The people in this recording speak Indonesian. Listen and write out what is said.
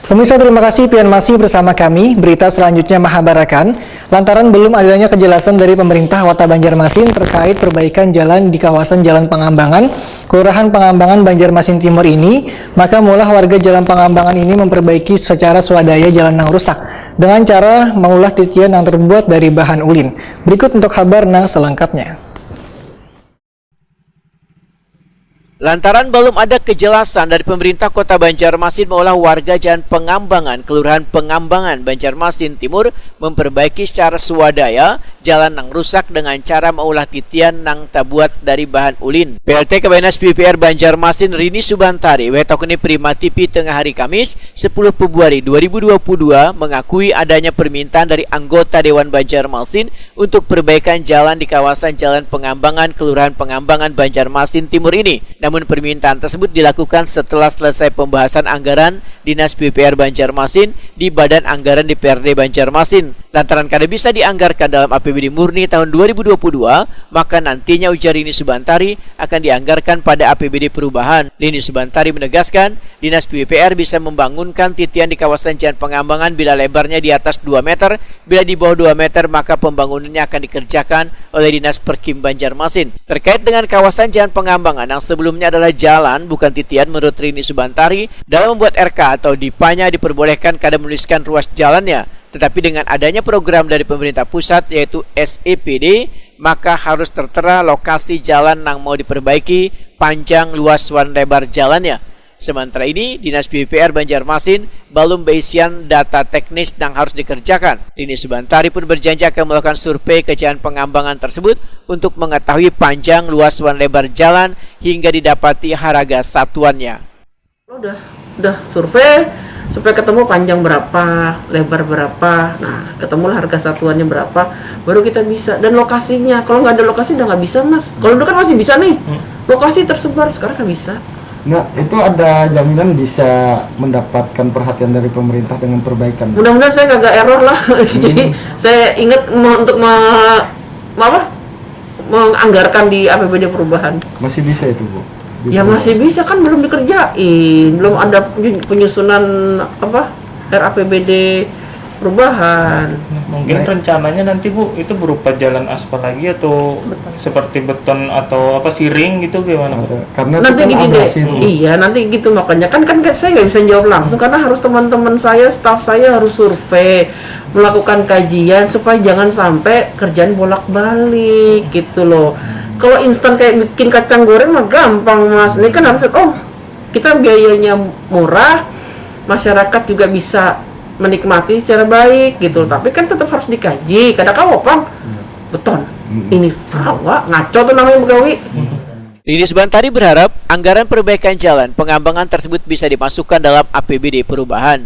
Pemirsa, terima kasih pian masih bersama kami. Berita selanjutnya menghabarkan lantaran belum adanya kejelasan dari pemerintah Kota Banjarmasin terkait perbaikan jalan di kawasan Jalan Pengambangan, Kelurahan Pengambangan, Banjarmasin Timur ini, maka mulai warga Jalan Pengambangan ini memperbaiki secara swadaya jalan yang rusak dengan cara mengolah titian yang terbuat dari bahan ulin. Berikut untuk kabar selengkapnya. Lantaran belum ada kejelasan dari pemerintah Kota Banjarmasin mengolah warga Jalan Pengambangan, Kelurahan Pengambangan, Banjarmasin Timur memperbaiki secara swadaya jalan yang rusak dengan cara mengolah titian yang terbuat dari bahan ulin. PLT Kabinat PPR Banjarmasin Rini Subantari wetokni Prima TV tengah hari Kamis 10 Februari 2022 mengakui adanya permintaan dari anggota Dewan Banjarmasin untuk perbaikan jalan di kawasan Jalan Pengambangan, Kelurahan Pengambangan, Banjarmasin Timur ini. Namun permintaan tersebut dilakukan setelah selesai pembahasan anggaran Dinas PPR Banjarmasin di Badan Anggaran DPRD Banjarmasin. Lantaran kada bisa dianggarkan dalam APBD murni tahun 2022, maka nantinya ujar Rini Subantari akan dianggarkan pada APBD perubahan. Rini Subantari menegaskan, Dinas PPR bisa membangunkan titian di kawasan Jalan Pengambangan bila lebarnya di atas 2 meter, bila di bawah 2 meter maka pembangunannya akan dikerjakan oleh Dinas Perkim Banjarmasin. Terkait dengan kawasan Jalan Pengambangan yang sebelumnya adalah jalan bukan titian, menurut Rini Subantari, dalam membuat RK atau DIPA-nya diperbolehkan kada menuliskan ruas jalannya. Tetapi dengan adanya program dari pemerintah pusat yaitu SEPD, maka harus tertera lokasi jalan yang mau diperbaiki, panjang, luas, dan lebar jalannya. Sementara ini, Dinas PPR Banjarmasin belum berisian data teknis yang harus dikerjakan. Rini Subantari pun berjanji akan melakukan survei ke Jalan Pengambangan tersebut untuk mengetahui panjang, luas, dan lebar jalan hingga didapati harga satuannya. Udah survei supaya ketemu panjang berapa, lebar berapa, nah ketemulah harga satuannya berapa, baru kita bisa. Dan lokasinya, kalau nggak ada lokasi udah nggak bisa, Mas. Kalau dulu kan masih bisa nih, lokasi tersebar, sekarang nggak bisa. Nah, itu ada jaminan bisa mendapatkan perhatian dari pemerintah dengan perbaikan. Mudah-mudahan saya kagak error lah. Jadi saya ingat untuk menganggarkan di APBD perubahan. Masih bisa itu, Bu? Ya masih bisa, kan belum dikerjain, belum ada penyusunan RAPBD perubahan. Mungkin rencananya nanti, Bu, itu berupa jalan aspal lagi atau seperti beton atau siring gitu gimana, Bu? Karena Nanti kan gini deh, iya nanti gitu, makanya kan saya nggak bisa jawab langsung karena harus teman-teman saya, staf saya harus survei, melakukan kajian supaya jangan sampai kerjaan bolak-balik gitu loh. Kalau instan kayak bikin kacang goreng mah gampang, Mas. Ini kan harus kita biayanya murah, masyarakat juga bisa menikmati secara baik gitu. Tapi kan tetap harus dikaji. Kadang-kadang opang beton. Ini rawa ngaco tuh namanya begawi. Rini Subantari berharap anggaran perbaikan jalan Pengambangan tersebut bisa dimasukkan dalam APBD perubahan.